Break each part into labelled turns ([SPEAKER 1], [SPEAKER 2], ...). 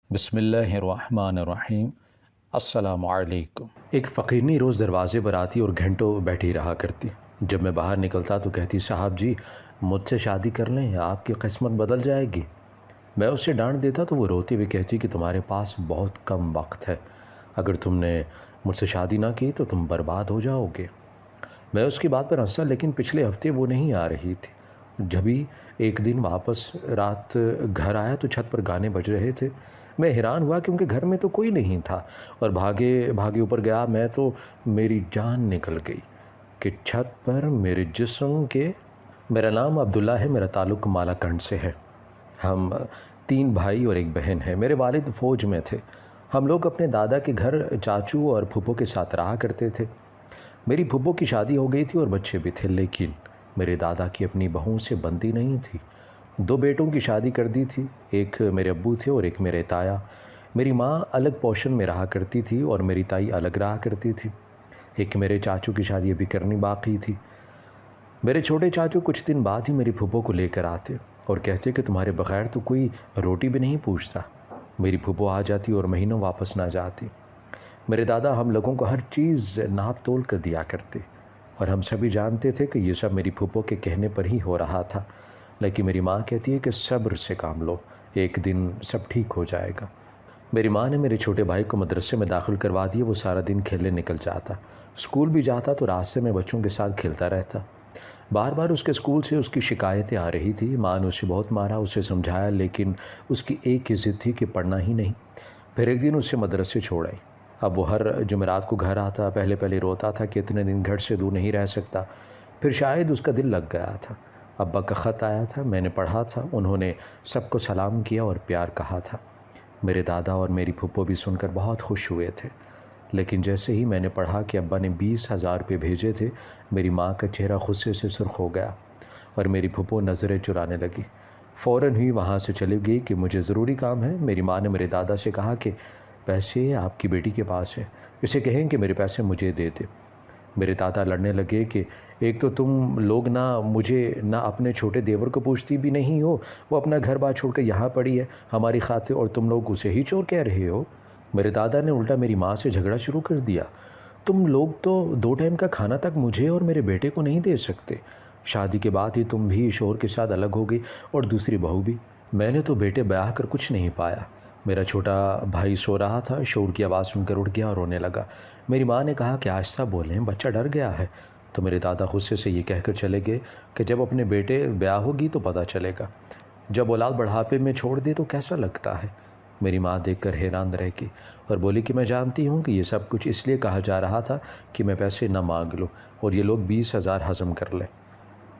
[SPEAKER 1] بسم اللہ الرحمن الرحیم۔ السلام علیکم۔ ایک فقیرنی روز دروازے پر آتی اور گھنٹوں بیٹھی رہا کرتی۔ جب میں باہر نکلتا تو کہتی، صاحب جی مجھ سے شادی کر لیں، آپ کی قسمت بدل جائے گی۔ میں اسے ڈانٹ دیتا تو وہ روتی ہوئی کہتی کہ تمہارے پاس بہت کم وقت ہے، اگر تم نے مجھ سے شادی نہ کی تو تم برباد ہو جاؤ گے۔ میں اس کی بات پر ہنسا، لیکن پچھلے ہفتے وہ نہیں آ رہی تھی۔ جبھی ایک دن واپس رات گھر آیا تو چھت پر گانے بج رہے تھے۔ میں حیران ہوا کہ ان کے گھر میں تو کوئی نہیں تھا اور بھاگے بھاگے اوپر گیا میں تو میری جان نکل گئی کہ چھت پر میرے جسم کے… میرا نام عبداللہ ہے، میرا تعلق مالا کنڈ سے ہے۔ ہم 3 بھائی اور 1 بہن ہے۔ میرے والد فوج میں تھے۔ ہم لوگ اپنے دادا کے گھر چاچو اور پھپھو کے ساتھ رہا کرتے تھے۔ میری پھپھو کی شادی ہو گئی تھی اور بچے بھی تھے، لیکن میرے دادا کی اپنی بہوؤں سے بنتی نہیں تھی۔ 2 بیٹوں کی شادی کر دی تھی، ایک میرے ابو تھے اور ایک میرے تایا۔ میری ماں الگ پوشن میں رہا کرتی تھی اور میری تائی الگ رہا کرتی تھی۔ ایک میرے چاچو کی شادی ابھی کرنی باقی تھی۔ میرے چھوٹے چاچو کچھ دن بعد ہی میری پھپھو کو لے کر آتے اور کہتے کہ تمہارے بغیر تو کوئی روٹی بھی نہیں پوچھتا۔ میری پھپھو آ جاتی اور مہینوں واپس نہ جاتی۔ میرے دادا ہم لوگوں کو ہر چیز ناپ تول کر دیا کرتے اور ہم سبھی جانتے تھے کہ یہ سب میری پھپھو کے کہنے پر ہی ہو رہا تھا، لیکن میری ماں کہتی ہے کہ صبر سے کام لو، ایک دن سب ٹھیک ہو جائے گا۔ میری ماں نے میرے چھوٹے بھائی کو مدرسے میں داخل کروا دیا۔ وہ سارا دن کھیلنے نکل جاتا، اسکول بھی جاتا تو راستے میں بچوں کے ساتھ کھیلتا رہتا۔ بار بار اس کے اسکول سے اس کی شکایتیں آ رہی تھی۔ ماں نے اسے بہت مارا، اسے سمجھایا، لیکن اس کی ایک ہی ضد تھی کہ پڑھنا ہی نہیں۔ پھر ایک دن اسے مدرسے چھوڑ آئی۔ اب وہ ہر جمعرات کو گھر آتا، پہلے روتا تھا کہ اتنے دن گھر سے دور نہیں رہ سکتا۔ پھر شاید اس کا دل لگ گیا تھا۔ ابا کا خط آیا تھا، میں نے پڑھا تھا، انہوں نے سب کو سلام کیا اور پیار کہا تھا۔ میرے دادا اور میری پھپھو بھی سن کر بہت خوش ہوئے تھے، لیکن جیسے ہی میں نے پڑھا کہ ابا نے 20,000 روپے بھیجے تھے، میری ماں کا چہرہ غصے سے سرخ ہو گیا اور میری پھپھو نظریں چرانے لگی۔ فوراً ہی وہاں سے چلی گئی کہ مجھے ضروری کام ہے۔ میری ماں نے میرے دادا سے کہا کہ پیسے آپ کی بیٹی کے پاس ہیں، اسے کہیں کہ میرے پیسے مجھے دے دے۔ میرے دادا لڑنے لگے کہ ایک تو تم لوگ نہ مجھے نہ اپنے چھوٹے دیور کو پوچھتی بھی نہیں ہو، وہ اپنا گھر بار چھوڑ کر یہاں پڑی ہے ہماری خاطر، اور تم لوگ اسے ہی چور کہہ رہے ہو۔ میرے دادا نے الٹا میری ماں سے جھگڑا شروع کر دیا، تم لوگ تو 2 ٹائم کا کھانا تک مجھے اور میرے بیٹے کو نہیں دے سکتے، شادی کے بعد ہی تم بھی شوہر کے ساتھ الگ ہو گئی اور دوسری بہو بھی۔ میں نے تو بیٹے بیاہ کر کچھ نہیں پایا۔ میرا چھوٹا بھائی سو رہا تھا، شور کی آواز سن کر اٹھ گیا اور رونے لگا۔ میری ماں نے کہا کہ آہستہ بولیں، بچہ ڈر گیا ہے۔ تو میرے دادا غصے سے یہ کہہ کر چلے گئے کہ جب اپنے بیٹے بیاہ ہوگی تو پتہ چلے گا، جب اولاد بڑھاپے میں چھوڑ دے تو کیسا لگتا ہے۔ میری ماں دیکھ کر حیران رہ گئی اور بولی کہ میں جانتی ہوں کہ یہ سب کچھ اس لیے کہا جا رہا تھا کہ میں پیسے نہ مانگ لوں اور یہ لوگ 20,000 ہضم کر لیں۔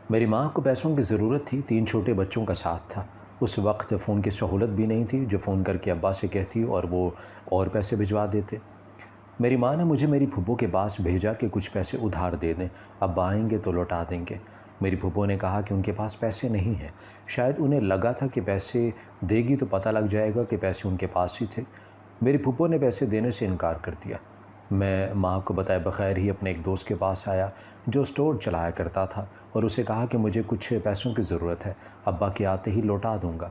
[SPEAKER 1] میری ماں کو پیسوں کی ضرورت تھی، 3 چھوٹے بچوں کا ساتھ تھا۔ اس وقت فون کی سہولت بھی نہیں تھی جو فون کر کے ابا سے کہتی اور وہ اور پیسے بھجوا دیتے۔ میری ماں نے مجھے میری پھپھو کے پاس بھیجا کہ کچھ پیسے ادھار دے دیں، ابا آئیں گے تو لوٹا دیں گے۔ میری پھپھو نے کہا کہ ان کے پاس پیسے نہیں ہیں، شاید انہیں لگا تھا کہ پیسے دے گی تو پتہ لگ جائے گا کہ پیسے ان کے پاس ہی تھے۔ میری پھپھو نے پیسے دینے سے انکار کر دیا۔ میں ماں کو بتائے بغیر ہی اپنے ایک دوست کے پاس آیا جو اسٹور چلایا کرتا تھا اور اسے کہا کہ مجھے کچھ پیسوں کی ضرورت ہے، ابا کے آتے ہی لوٹا دوں گا۔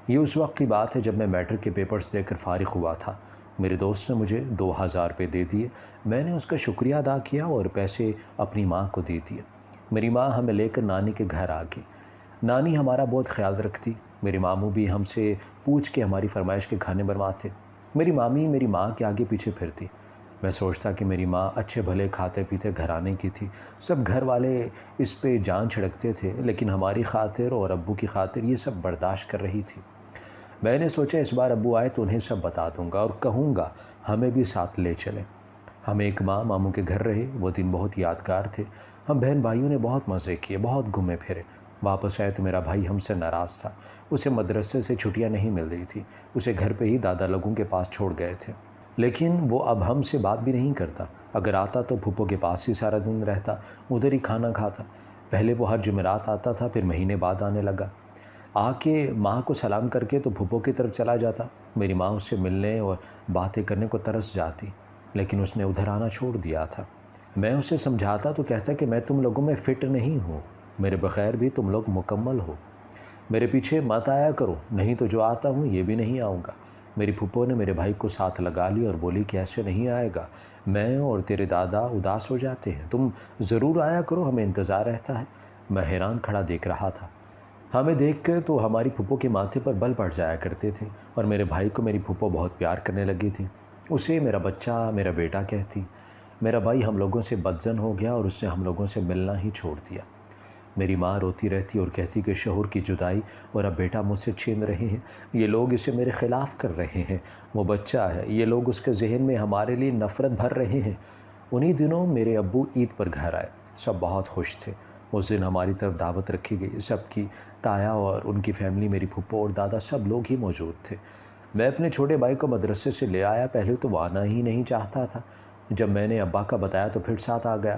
[SPEAKER 1] یہ اس وقت کی بات ہے جب میں میٹرک کے پیپرز دے کر فارغ ہوا تھا۔ میرے دوست نے مجھے 2,000 روپے دے دیے۔ میں نے اس کا شکریہ ادا کیا اور پیسے اپنی ماں کو دے دیے۔ میری ماں ہمیں لے کر نانی کے گھر آ گئی۔ نانی ہمارا بہت خیال رکھتی، میرے ماموں بھی ہم سے پوچھ کے ہماری فرمائش کے کھانے بنواتے۔ میری مامی میری ماں کے آگے پیچھے پھرتی۔ میں سوچتا کہ میری ماں اچھے بھلے کھاتے پیتے گھرانے کی تھی، سب گھر والے اس پہ جان چھڑکتے تھے، لیکن ہماری خاطر اور ابو کی خاطر یہ سب برداشت کر رہی تھی۔ میں نے سوچا اس بار ابو آئے تو انہیں سب بتا دوں گا اور کہوں گا ہمیں بھی ساتھ لے چلیں۔ ہم ایک ماہ ماموں کے گھر رہے، وہ دن بہت یادگار تھے۔ ہم بہن بھائیوں نے بہت مزے کیے، بہت گھومے پھرے۔ واپس آئے تو میرا بھائی ہم سے ناراض تھا، اسے مدرسے سے چھٹیاں نہیں مل رہی تھی، اسے گھر پہ ہی دادا لوگوں کے پاس چھوڑ گئے تھے، لیکن وہ اب ہم سے بات بھی نہیں کرتا۔ اگر آتا تو پھپھو کے پاس ہی سارا دن رہتا، ادھر ہی کھانا کھاتا۔ پہلے وہ ہر جمعرات آتا تھا، پھر مہینے بعد آنے لگا۔ آ کے ماں کو سلام کر کے تو پھپھو کی طرف چلا جاتا۔ میری ماں اس سے ملنے اور باتیں کرنے کو ترس جاتی، لیکن اس نے ادھر آنا چھوڑ دیا تھا۔ میں اسے سمجھاتا تو کہتا کہ میں تم لوگوں میں فٹ نہیں ہوں، میرے بغیر بھی تم لوگ مکمل ہو، میرے پیچھے مت آیا کرو، نہیں تو جو آتا ہوں یہ بھی نہیں آؤں گا۔ میری پھپھو نے میرے بھائی کو ساتھ لگا لی اور بولی کہ ایسے نہیں آئے گا، میں اور تیرے دادا اداس ہو جاتے ہیں، تم ضرور آیا کرو، ہمیں انتظار رہتا ہے۔ میں حیران کھڑا دیکھ رہا تھا۔ ہمیں دیکھ کے تو ہماری پھپھو کے ماتھے پر بل پڑ جایا کرتے تھے، اور میرے بھائی کو میری پھپھو بہت پیار کرنے لگی تھی، اسے میرا بچہ، میرا بیٹا کہتی۔ میرا بھائی ہم لوگوں سے بدظن ہو گیا اور اس نے ہم لوگوں سے ملنا ہی چھوڑ دیا۔ میری ماں روتی رہتی اور کہتی کہ شوہر کی جدائی اور اب بیٹا مجھ سے چھین رہے ہیں، یہ لوگ اسے میرے خلاف کر رہے ہیں، وہ بچہ ہے، یہ لوگ اس کے ذہن میں ہمارے لیے نفرت بھر رہے ہیں۔ انہی دنوں میرے ابو عید پر گھر آئے، سب بہت خوش تھے۔ اس دن ہماری طرف دعوت رکھی گئی، سب کی تایا اور ان کی فیملی، میری پھپھو اور دادا، سب لوگ ہی موجود تھے۔ میں اپنے چھوٹے بھائی کو مدرسے سے لے آیا، پہلے تو وہ آنا ہی نہیں چاہتا تھا، جب میں نے ابا کا بتایا تو پھر ساتھ آ گیا۔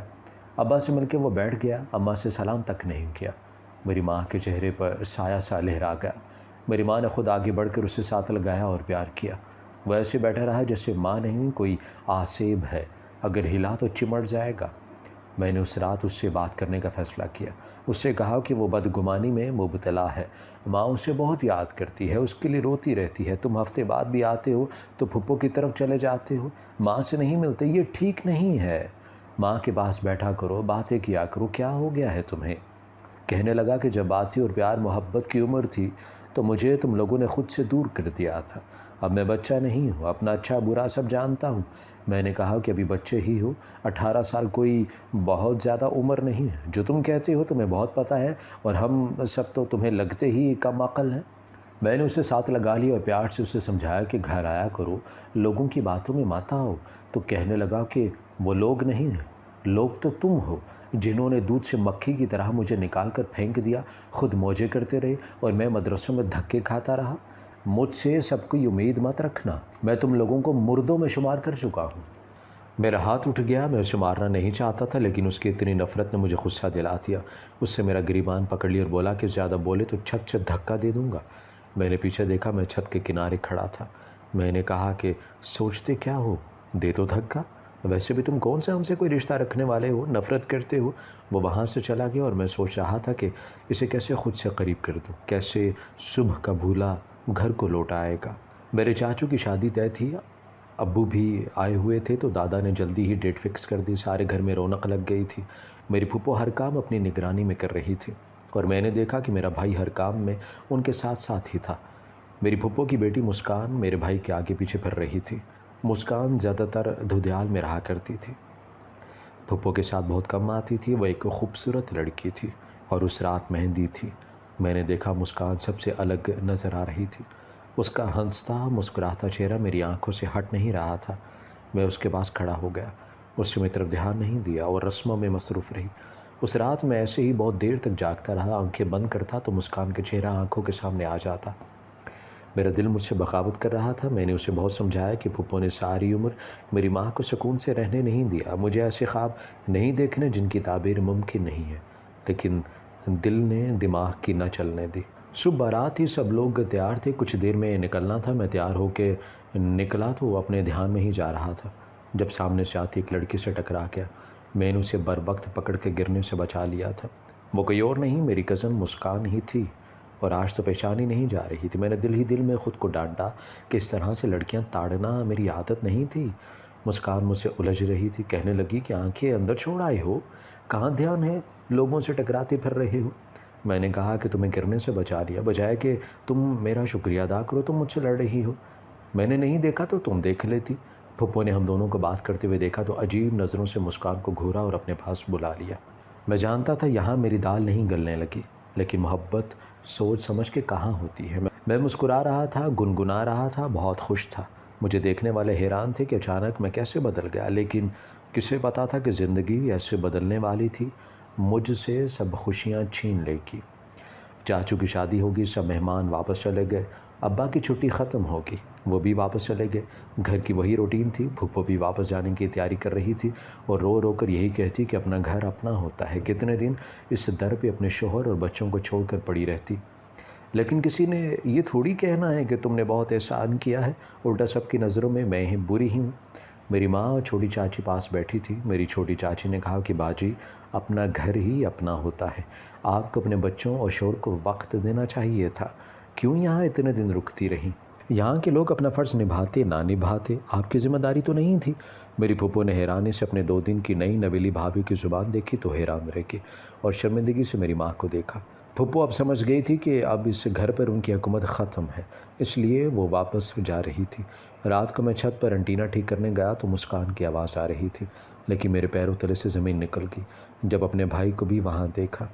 [SPEAKER 1] ابا سے مل کے وہ بیٹھ گیا، اماں سے سلام تک نہیں کیا۔ میری ماں کے چہرے پر سایہ سا لہرا گیا۔ میری ماں نے خود آگے بڑھ کر اسے ساتھ لگایا اور پیار کیا۔ وہ ایسے بیٹھا رہا جیسے ماں نہیں کوئی آسیب ہے، اگر ہلا تو چمٹ جائے گا۔ میں نے اس رات اس سے بات کرنے کا فیصلہ کیا، اس سے کہا کہ وہ بدگمانی میں مبتلا ہے، ماں اسے بہت یاد کرتی ہے، اس کے لیے روتی رہتی ہے، تم ہفتے بعد بھی آتے ہو تو پھپھو کی طرف چلے جاتے ہو، ماں سے نہیں ملتے، یہ ٹھیک نہیں ہے، ماں کے پاس بیٹھا کرو، باتیں کیا کرو، کیا ہو گیا ہے تمہیں؟ کہنے لگا کہ جب بات تھی اور پیار محبت کی عمر تھی تو مجھے تم لوگوں نے خود سے دور کر دیا تھا، اب میں بچہ نہیں ہوں، اپنا اچھا برا سب جانتا ہوں۔ میں نے کہا کہ ابھی بچے ہی ہو، 18 سال کوئی بہت زیادہ عمر نہیں ہے، جو تم کہتے ہو تمہیں بہت پتہ ہے، اور ہم سب تو تمہیں لگتے ہی کم عقل ہیں۔ میں نے اسے ساتھ لگا لی اور پیار سے اسے سمجھایا کہ گھر آیا کرو، لوگوں کی باتوں میں مت آؤ، تو کہنے لگا کہ وہ لوگ نہیں ہیں، لوگ تو تم ہو، جنہوں نے دودھ سے مکھی کی طرح مجھے نکال کر پھینک دیا، خود موجے کرتے رہے اور میں مدرسوں میں دھکے کھاتا رہا۔ مجھ سے سب کوئی امید مت رکھنا، میں تم لوگوں کو مردوں میں شمار کر چکا ہوں۔ میرا ہاتھ اٹھ گیا، میں اسے مارنا نہیں چاہتا تھا، لیکن اس کی اتنی نفرت نے مجھے غصہ دلا دیا۔ اس سے میرا گریبان پکڑ لیا اور بولا کہ زیادہ بولے تو چھت سے دھکا دے دوں گا۔ میں نے پیچھے دیکھا، میں چھت کے کنارے کھڑا تھا۔ میں نے کہا کہ سوچتے کیا ہو، دے دو دھکا، ویسے بھی تم کون سے ہم سے کوئی رشتہ رکھنے والے ہو، نفرت کرتے ہو۔ وہ وہاں سے چلا گیا اور میں سوچ رہا تھا کہ اسے کیسے خود سے قریب کر دوں، کیسے صبح کا بھولا گھر کو لوٹ آئے گا۔ میرے چاچو کی شادی طے تھی، ابو بھی آئے ہوئے تھے، تو دادا نے جلدی ہی ڈیٹ فکس کر دی، سارے گھر میں رونق لگ گئی تھی۔ میری پھپھو ہر کام اپنی نگرانی میں کر رہی تھی، اور میں نے دیکھا کہ میرا بھائی ہر کام میں ان کے ساتھ ساتھ ہی تھا۔ میری پھپھو کی بیٹی مسکان میرے بھائی کے آگے پیچھے پھر رہی تھی۔ مسکان زیادہ تر دھودیال میں رہا کرتی تھی، پھپھو کے ساتھ بہت کم آتی تھی، وہ ایک خوبصورت لڑکی تھی، اور اس رات مہندی تھی۔ میں نے دیکھا مسکان سب سے الگ نظر آ رہی تھی، اس کا ہنستا مسکراتا چہرہ میری آنکھوں سے ہٹ نہیں رہا تھا۔ میں اس کے پاس کھڑا ہو گیا، اس سے میری طرف دھیان نہیں دیا اور رسموں میں مصروف رہی۔ اس رات میں ایسے ہی بہت دیر تک جاگتا رہا، آنکھیں بند کرتا تو مسکان کا چہرہ آنکھوں کے سامنے آ جاتا۔ میرا دل مجھ سے بغاوت کر رہا تھا۔ میں نے اسے بہت سمجھایا کہ پھپھو نے ساری عمر میری ماں کو سکون سے رہنے نہیں دیا، مجھے ایسے خواب نہیں دیکھنے جن کی تعبیر ممکن نہیں ہے، لیکن دل نے دماغ کی نہ چلنے دی۔ صبح بارات ہی سب لوگ تیار تھے، کچھ دیر میں نکلنا تھا۔ میں تیار ہو کے نکلا تو وہ اپنے دھیان میں ہی جا رہا تھا، جب سامنے سے آتی ایک لڑکی سے ٹکرا گیا۔ میں نے اسے بروقت پکڑ کے گرنے سے بچا لیا تھا۔ وہ کوئی اور نہیں، میری کزن مسکان ہی تھی، اور آج تو پہچانی نہیں جا رہی تھی۔ میں نے دل ہی دل میں خود کو ڈانٹا کہ اس طرح سے لڑکیاں تاڑنا میری عادت نہیں تھی۔ مسکان مجھ سے الجھ رہی تھی، کہنے لگی کہ آنکھیں اندر چھوڑ آئے ہو، کہاں دھیان ہے، لوگوں سے ٹکراتے پھر رہے ہو۔ میں نے کہا کہ تمہیں گرنے سے بچا لیا، بجائے کہ تم میرا شکریہ ادا کرو تم مجھ سے لڑ رہی ہو، میں نے نہیں دیکھا تو تم دیکھ لیتی۔ پھپھو نے ہم دونوں کو بات کرتے ہوئے دیکھا تو عجیب نظروں سے مسکان کو گھورا اور اپنے پاس بلا لیا۔ میں جانتا تھا یہاں میری دال نہیں گلنے لگی، لیکن محبت سوچ سمجھ کے کہاں ہوتی ہے۔ میں مسکرا رہا تھا، گنگنا رہا تھا، بہت خوش تھا۔ مجھے دیکھنے والے حیران تھے کہ اچانک میں کیسے بدل گیا، لیکن کسے پتا تھا کہ زندگی ایسے بدلنے والی تھی، مجھ سے سب خوشیاں چھین لے گی۔ چاچو کی شادی ہوگی، سب مہمان واپس چلے گئے، ابا کی چھٹی ختم ہوگی، وہ بھی واپس چلے گئے، گھر کی وہی روٹین تھی۔ پھپھو بھی واپس جانے کی تیاری کر رہی تھی اور رو رو کر یہی کہتی کہ اپنا گھر اپنا ہوتا ہے، کتنے دن اس در پہ اپنے شوہر اور بچوں کو چھوڑ کر پڑی رہتی۔ لیکن کسی نے یہ تھوڑی کہنا ہے کہ تم نے بہت احسان کیا ہے، الٹا سب کی نظروں میں میں ہی بری ہی ہوں۔ میری ماں اور چھوٹی چاچی پاس بیٹھی تھی۔ میری چھوٹی چاچی نے کہا کہ باجی، اپنا گھر ہی اپنا ہوتا ہے، آپ کو اپنے بچوں اور شوہر کو وقت دینا چاہیے تھا، کیوں یہاں اتنے دن رکتی رہیں؟ یہاں کے لوگ اپنا فرض نبھاتے نہ نبھاتے آپ کی ذمہ داری تو نہیں تھی۔ میری پھپھو نے حیرانی سے اپنے 2 دن کی نئی نویلی بھابھی کی زبان دیکھی تو حیران رہ گئی اور شرمندگی سے میری ماں کو دیکھا۔ پھپھو اب سمجھ گئی تھی کہ اب اس گھر پر ان کی حکومت ختم ہے، اس لیے وہ واپس جا رہی تھی۔ رات کو میں چھت پر انٹینا ٹھیک کرنے گیا تو مسکان کی آواز آ رہی تھی، لیکن میرے پیروں تلے سے زمین نکل گئی جب اپنے بھائی کو بھی وہاں دیکھا۔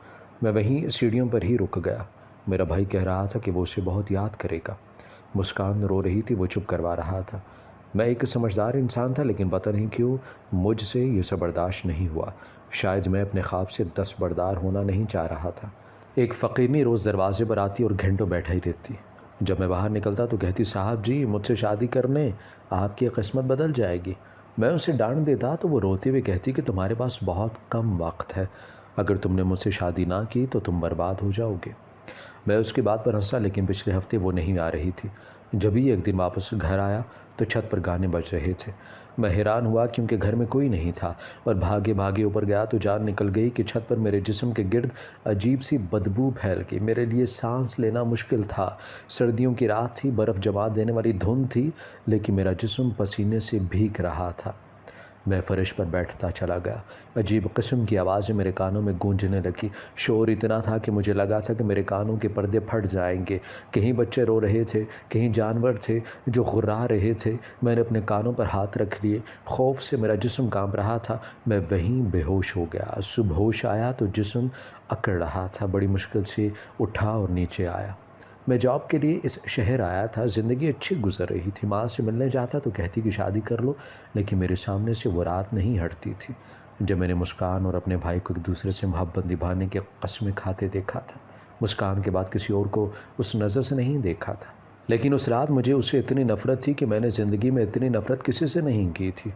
[SPEAKER 1] میں وہیں سیڑھیوں پر ہی رک گیا۔ میرا بھائی کہہ رہا تھا کہ وہ اسے بہت یاد کرے گا۔ مسکان رو رہی تھی، وہ چپ کروا رہا تھا۔ میں ایک سمجھدار انسان تھا، لیکن پتہ نہیں کیوں مجھ سے یہ سب برداشت نہیں ہوا۔ شاید میں اپنے خواب سے دستبردار ہونا نہیں چاہ رہا تھا۔ ایک فقیرنی روز دروازے پر آتی اور گھنٹوں بیٹھا ہی رہتی۔ جب میں باہر نکلتا تو کہتی، صاحب جی مجھ سے شادی کرنے آپ کی قسمت بدل جائے گی۔ میں اسے ڈانٹ دیتا تو وہ روتے ہوئے کہتی کہ تمہارے پاس بہت کم وقت ہے، اگر تم نے مجھ سے شادی نہ کی تو تم برباد ہو جاؤ گے۔ میں اس کی بات پر ہنسا، لیکن پچھلے ہفتے وہ نہیں آ رہی تھی۔ جب ہی ایک دن واپس گھر آیا تو چھت پر گانے بج رہے تھے۔ میں حیران ہوا کیونکہ گھر میں کوئی نہیں تھا، اور بھاگے بھاگے اوپر گیا تو جان نکل گئی کہ چھت پر میرے جسم کے گرد عجیب سی بدبو پھیل گئی۔ میرے لیے سانس لینا مشکل تھا۔ سردیوں کی رات تھی، برف جما دینے والی دھند تھی، لیکن میرا جسم پسینے سے بھیگ رہا تھا۔ میں فرش پر بیٹھتا چلا گیا۔ عجیب قسم کی آوازیں میرے کانوں میں گونجنے لگی۔ شور اتنا تھا کہ مجھے لگا تھا کہ میرے کانوں کے پردے پھٹ جائیں گے۔ کہیں بچے رو رہے تھے، کہیں جانور تھے جو غرا رہے تھے۔ میں نے اپنے کانوں پر ہاتھ رکھ لیے۔ خوف سے میرا جسم کانپ رہا تھا۔ میں وہیں بے ہوش ہو گیا۔ صبح ہوش آیا تو جسم اکڑ رہا تھا۔ بڑی مشکل سے اٹھا اور نیچے آیا۔ میں جاب کے لیے اس شہر آیا تھا۔ زندگی اچھی گزر رہی تھی۔ ماں سے ملنے جاتا تو کہتی کہ شادی کر لو، لیکن میرے سامنے سے وہ رات نہیں ہٹتی تھی جب میں نے مسکان اور اپنے بھائی کو ایک دوسرے سے محبت نبھانے کی قسمیں کھاتے دیکھا تھا۔ مسکان کے بعد کسی اور کو اس نظر سے نہیں دیکھا تھا، لیکن اس رات مجھے اس سے اتنی نفرت تھی کہ میں نے زندگی میں اتنی نفرت کسی سے نہیں کی تھی۔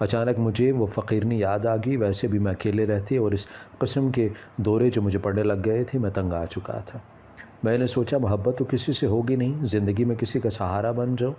[SPEAKER 1] اچانک مجھے وہ فقیرنی یاد آ گئی۔ ویسے بھی میں اکیلے رہتے اور اس قسم کے دورے جو مجھے پڑنے لگ گئے تھے، میں تنگ آ چکا تھا۔ میں نے سوچا محبت تو کسی سے ہوگی نہیں، زندگی میں کسی کا سہارا بن جاؤں۔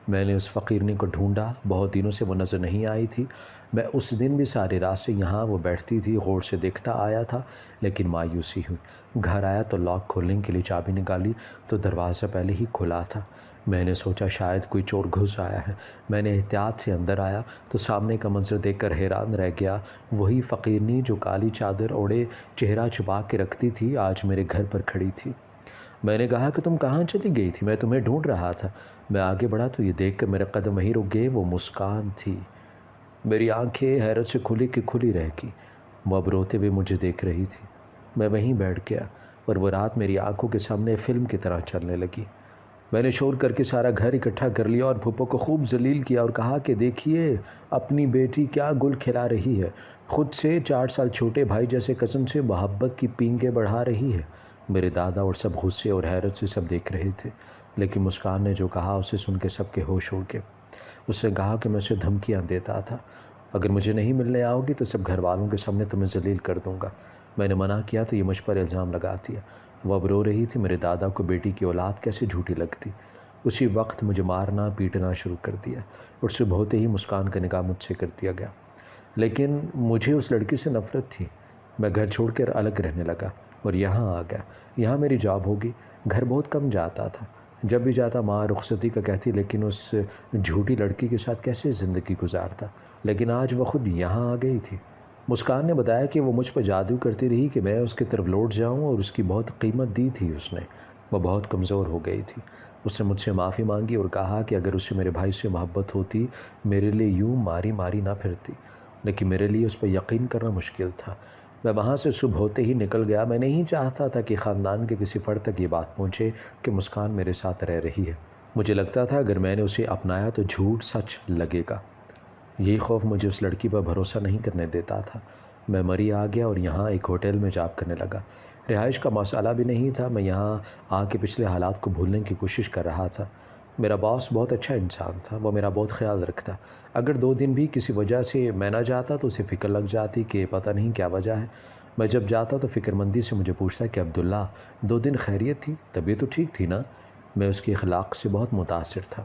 [SPEAKER 1] میں نے اس فقیرنی کو ڈھونڈا، بہت دنوں سے وہ نظر نہیں آئی تھی۔ میں اس دن بھی ساری رات سے یہاں وہ بیٹھتی تھی، غور سے دیکھتا آیا تھا، لیکن مایوسی ہوئی۔ گھر آیا تو لاک کھولنے کے لیے چابی نکالی تو دروازہ پہلے ہی کھلا تھا۔ میں نے سوچا شاید کوئی چور گھس آیا ہے۔ میں نے احتیاط سے اندر آیا تو سامنے کا منظر دیکھ کر حیران رہ گیا۔ وہی فقیرنی جو کالی چادر اوڑھے چہرہ چھپا کے رکھتی تھی، آج میرے گھر پر کھڑی تھی۔ میں نے کہا کہ تم کہاں چلی گئی تھی؟ میں تمہیں ڈھونڈ رہا تھا۔ میں آگے بڑھا تو یہ دیکھ کر میرے قدم وہیں رک گئے۔ وہ مسکان تھی۔ میری آنکھیں حیرت سے کھلی کی کھلی رہ گئی۔ وہ اب روتے ہوئے مجھے دیکھ رہی تھی۔ میں وہیں بیٹھ گیا اور وہ رات میری آنکھوں کے سامنے فلم کی طرح چلنے لگی۔ میں نے شور کر کے سارا گھر اکٹھا کر لیا اور پھپھو کو خوب ذلیل کیا اور کہا کہ دیکھیے اپنی بیٹی کیا گل کھلا رہی ہے، خود سے 4 سال چھوٹے بھائی جیسے قسم سے محبت کی پینگیں بڑھا رہی ہے۔ میرے دادا اور سب غصے اور حیرت سے سب دیکھ رہے تھے، لیکن مسکان نے جو کہا اسے سن کے سب کے ہوش اڑ گئے۔ اس نے کہا کہ میں اسے دھمکیاں دیتا تھا، اگر مجھے نہیں ملنے آؤ گی تو سب گھر والوں کے سامنے تمہیں ذلیل کر دوں گا۔ میں نے منع کیا تو یہ مجھ پر الزام لگا دیا۔ وہ اب رو رہی تھی۔ میرے دادا کو بیٹی کی اولاد کیسے جھوٹی لگتی۔ اسی وقت مجھے مارنا پیٹنا شروع کر دیا اور صبح ہوتے ہی مسکان کا نکاح مجھ سے کر دیا گیا۔ لیکن مجھے اس لڑکی سے نفرت تھی۔ میں گھر چھوڑ کر الگ رہنے لگا اور یہاں آ گیا۔ یہاں میری جاب ہوگی۔ گھر بہت کم جاتا تھا۔ جب بھی جاتا ماں رخصتی کا کہتی، لیکن اس جھوٹی لڑکی کے ساتھ کیسے زندگی گزارتا۔ لیکن آج وہ خود یہاں آ گئی تھی۔ مسکان نے بتایا کہ وہ مجھ پر جادو کرتی رہی کہ میں اس کی طرف لوٹ جاؤں، اور اس کی بہت قیمت دی تھی اس نے۔ وہ بہت کمزور ہو گئی تھی۔ اس نے مجھ سے معافی مانگی اور کہا کہ اگر اسے میرے بھائی سے محبت ہوتی میرے لیے یوں ماری ماری نہ پھرتی، لیکن میرے لیے اس پر یقین کرنا مشکل تھا۔ میں وہاں سے صبح ہوتے ہی نکل گیا۔ میں نہیں چاہتا تھا کہ خاندان کے کسی فرد تک یہ بات پہنچے کہ مسکان میرے ساتھ رہ رہی ہے۔ مجھے لگتا تھا اگر میں نے اسے اپنایا تو جھوٹ سچ لگے گا۔ یہی خوف مجھے اس لڑکی پر بھروسہ نہیں کرنے دیتا تھا۔ میں مری آ گیا اور یہاں ایک ہوٹل میں جاب کرنے لگا۔ رہائش کا مسئلہ بھی نہیں تھا۔ میں یہاں آ کے پچھلے حالات کو بھولنے کی کوشش کر رہا تھا۔ میرا باس بہت اچھا انسان تھا۔ وہ میرا بہت خیال رکھتا۔ اگر 2 دن بھی کسی وجہ سے میں نہ جاتا تو اسے فکر لگ جاتی کہ پتہ نہیں کیا وجہ ہے۔ میں جب جاتا تو فکر مندی سے مجھے پوچھتا کہ عبداللہ 2 دن خیریت تھی، طبیعت تو ٹھیک تھی نا؟ میں اس کے اخلاق سے بہت متاثر تھا۔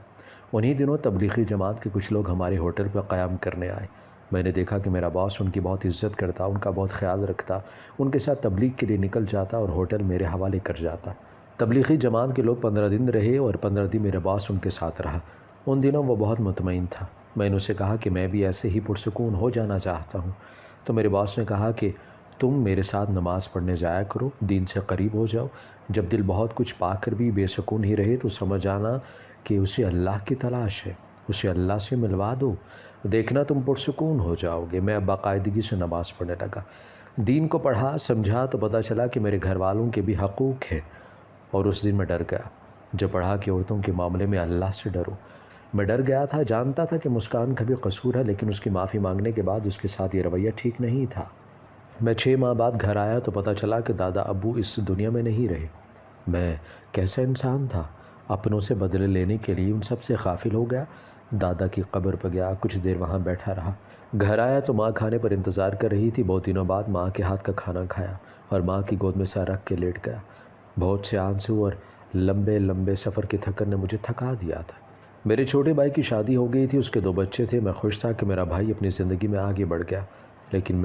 [SPEAKER 1] انہی دنوں تبلیغی جماعت کے کچھ لوگ ہمارے ہوٹل پر قیام کرنے آئے۔ میں نے دیکھا کہ میرا باس ان کی بہت عزت کرتا، ان کا بہت خیال رکھتا، ان کے ساتھ تبلیغ کے لیے نکل جاتا اور ہوٹل میرے حوالے کر جاتا۔ تبلیغی جماعت کے لوگ 15 دن رہے اور 15 دن میرا باس ان کے ساتھ رہا۔ ان دنوں وہ بہت مطمئن تھا۔ میں نے اسے کہا کہ میں بھی ایسے ہی پرسکون ہو جانا چاہتا ہوں، تو میرے باس نے کہا کہ تم میرے ساتھ نماز پڑھنے جایا کرو، دین سے قریب ہو جاؤ۔ جب دل بہت کچھ پا کر بھی بے سکون ہی رہے تو سمجھ آنا کہ اسے اللہ کی تلاش ہے، اسے اللہ سے ملوا دو، دیکھنا تم پرسکون ہو جاؤ گے۔ میں اب باقاعدگی سے نماز پڑھنے لگا، دین کو پڑھا سمجھا تو پتہ چلا کہ میرے گھر والوں کے بھی حقوق ہیں، اور اس دن میں ڈر گیا جب پڑھا کہ عورتوں کے معاملے میں اللہ سے ڈرو۔ میں ڈر گیا تھا، جانتا تھا کہ مسکان کا بھی قصور ہے، لیکن اس کی معافی مانگنے کے بعد اس کے ساتھ یہ رویہ ٹھیک نہیں تھا۔ میں 6 ماہ بعد گھر آیا تو پتہ چلا کہ دادا ابو اس دنیا میں نہیں رہے۔ میں کیسا انسان تھا، اپنوں سے بدلے لینے کے لیے ان سب سے غافل ہو گیا۔ دادا کی قبر پہ گیا، کچھ دیر وہاں بیٹھا رہا۔ گھر آیا تو ماں کھانے پر انتظار کر رہی تھی۔ بہت دنوں بعد ماں کے ہاتھ کا کھانا کھایا اور ماں کی گود میں سر رکھ کے لیٹ گیا۔ بہت سے آنسو اور لمبے لمبے سفر کی تھکن نے مجھے تھکا دیا تھا۔ میرے چھوٹے بھائی کی شادی ہو گئی تھی، اس کے 2 بچے تھے۔ میں خوش تھا کہ میرا بھائی اپنی زندگی میں آگے بڑھ گیا، لیکن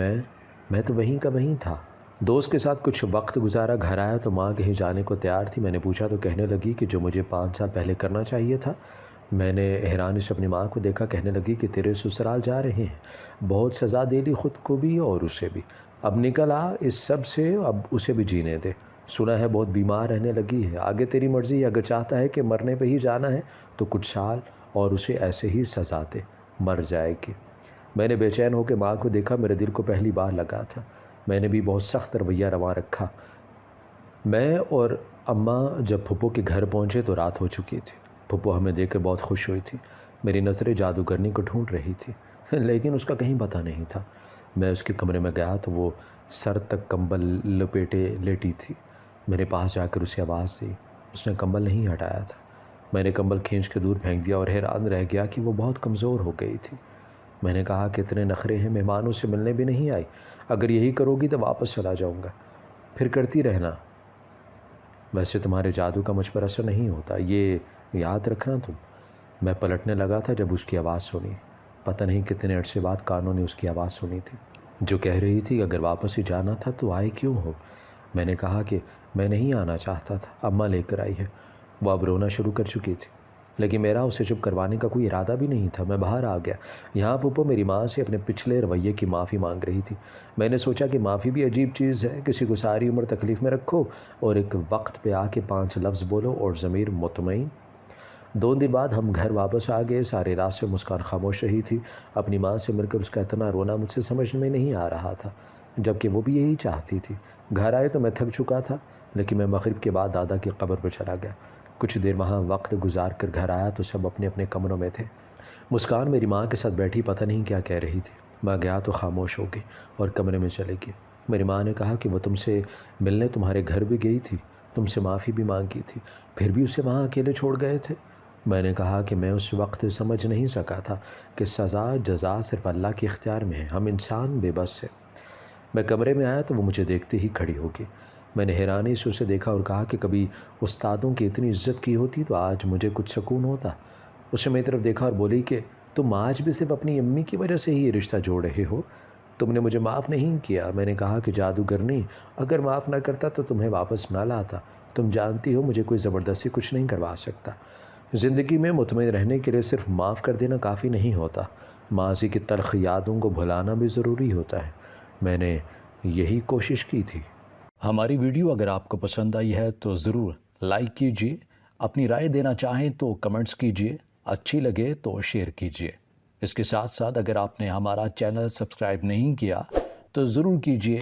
[SPEAKER 1] میں تو وہیں کا وہیں تھا۔ دوست کے ساتھ کچھ وقت گزارا، گھر آیا تو ماں کہیں جانے کو تیار تھی۔ میں نے پوچھا تو کہنے لگی کہ جو مجھے 5 سال پہلے کرنا چاہیے تھا۔ میں نے حیرانی سے اپنی ماں کو دیکھا، کہنے لگی کہ تیرے سسرال جا رہے ہیں، بہت سزا دے لی خود کو بھی اور اسے بھی، اب نکل آ اس سب سے، اب اسے بھی جینے دے۔ سنا ہے بہت بیمار رہنے لگی ہے، آگے تیری مرضی ہے، اگر چاہتا ہے کہ مرنے پہ ہی جانا ہے تو کچھ سال اور اسے ایسے ہی سزا دے، مر جائے گی۔ میں نے بے چین ہو کے ماں کو دیکھا، میرے دل کو پہلی بار لگا تھا۔ میں نے بھی بہت سخت رویہ رواں رکھا۔ میں اور اماں جب پھپھو کے گھر پہنچے تو رات ہو چکی تھی۔ پھپھو ہمیں دیکھ کر بہت خوش ہوئی تھی، میری نظریں جادوگرنی کو ڈھونڈ رہی تھی، لیکن اس کا کہیں پتہ نہیں تھا۔ میں اس کے کمرے میں گیا تو وہ سر تک کمبل لپیٹے لیٹی تھی۔ میرے پاس جا کر اسے آواز دی، اس نے کمبل نہیں ہٹایا تھا۔ میں نے کمبل کھینچ کے دور پھینک دیا اور حیران رہ گیا کہ وہ بہت کمزور ہو گئی تھی۔ میں نے کہا کہ اتنے نخرے ہیں، مہمانوں سے ملنے بھی نہیں آئی، اگر یہی کرو گی تو واپس چلا جاؤں گا، پھر کرتی رہنا، ویسے تمہارے جادو کا مجھ پر اثر نہیں ہوتا، یہ یاد رکھنا تم۔ میں پلٹنے لگا تھا جب اس کی آواز سنی، پتہ نہیں کتنے عرصے بعد کانوں نے اس کی آواز سنی تھی، جو کہہ رہی تھی اگر واپس ہی جانا تھا تو آئے کیوں ہو؟ میں نے کہا کہ میں نہیں آنا چاہتا تھا، اماں لے کر آئی ہے۔ وہ اب رونا شروع کر چکی تھی، لیکن میرا اسے چپ کروانے کا کوئی ارادہ بھی نہیں تھا۔ میں باہر آ گیا، یہاں پھپھو میری ماں سے اپنے پچھلے رویے کی معافی مانگ رہی تھی۔ میں نے سوچا کہ معافی بھی عجیب چیز ہے، کسی کو ساری عمر تکلیف میں رکھو اور ایک وقت پہ آ کے 5 لفظ بولو اور ضمیر مطمئن۔ 2 دن بعد ہم گھر واپس آ گئے، سارے راستے مسکان خاموش رہی تھی۔ اپنی ماں سے مل کر اس کا اتنا رونا مجھ سے سمجھ میں نہیں آ رہا تھا، جبکہ وہ بھی یہی چاہتی تھی۔ گھر آئے تو میں تھک چکا تھا، لیکن میں مغرب کے بعد دادا کی قبر پر چلا گیا۔ کچھ دیر وہاں وقت گزار کر گھر آیا تو سب اپنے اپنے کمروں میں تھے۔ مسکان میری ماں کے ساتھ بیٹھی پتہ نہیں کیا کہہ رہی تھی۔ میں گیا تو خاموش ہو گئی اور کمرے میں چلے گئی۔ میری ماں نے کہا کہ وہ تم سے ملنے تمہارے گھر بھی گئی تھی، تم سے معافی بھی مانگی تھی، پھر بھی اسے وہاں اکیلے چھوڑ گئے تھے۔ میں نے کہا کہ میں اس وقت سمجھ نہیں سکا تھا کہ سزا جزا صرف اللہ کے اختیار میں ہے، ہم انسان بے بس ہیں۔ میں کمرے میں آیا تو وہ مجھے دیکھتے ہی کھڑی ہو گئی۔ میں نے حیرانی سے اسے دیکھا اور کہا کہ کبھی استادوں کی اتنی عزت کی ہوتی تو آج مجھے کچھ سکون ہوتا۔ اس نے میری طرف دیکھا اور بولی کہ تم آج بھی صرف اپنی امی کی وجہ سے ہی یہ رشتہ جوڑ رہے ہو، تم نے مجھے معاف نہیں کیا۔ میں نے کہا کہ جادوگرنی، اگر معاف نہ کرتا تو تمہیں واپس نہ لاتا، تم جانتی ہو مجھے کوئی زبردستی کچھ نہیں کروا سکتا۔ زندگی میں مطمئن رہنے کے لیے صرف معاف کر دینا کافی نہیں ہوتا، ماضی کی تلخ یادوں کو بھلانا بھی ضروری ہوتا ہے۔ میں نے یہی کوشش کی تھی۔ ہماری ویڈیو اگر آپ کو پسند آئی ہے تو ضرور لائک کیجیے، اپنی رائے دینا چاہیں تو کمنٹس کیجیے، اچھی لگے تو شیئر کیجیے۔ اس کے ساتھ ساتھ اگر آپ نے ہمارا چینل سبسکرائب نہیں کیا تو ضرور کیجیے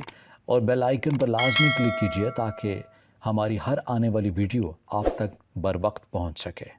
[SPEAKER 1] اور بیل آئیکن پر لازمی کلک کیجیے تاکہ ہماری ہر آنے والی ویڈیو آپ تک بر وقت پہنچ سکے۔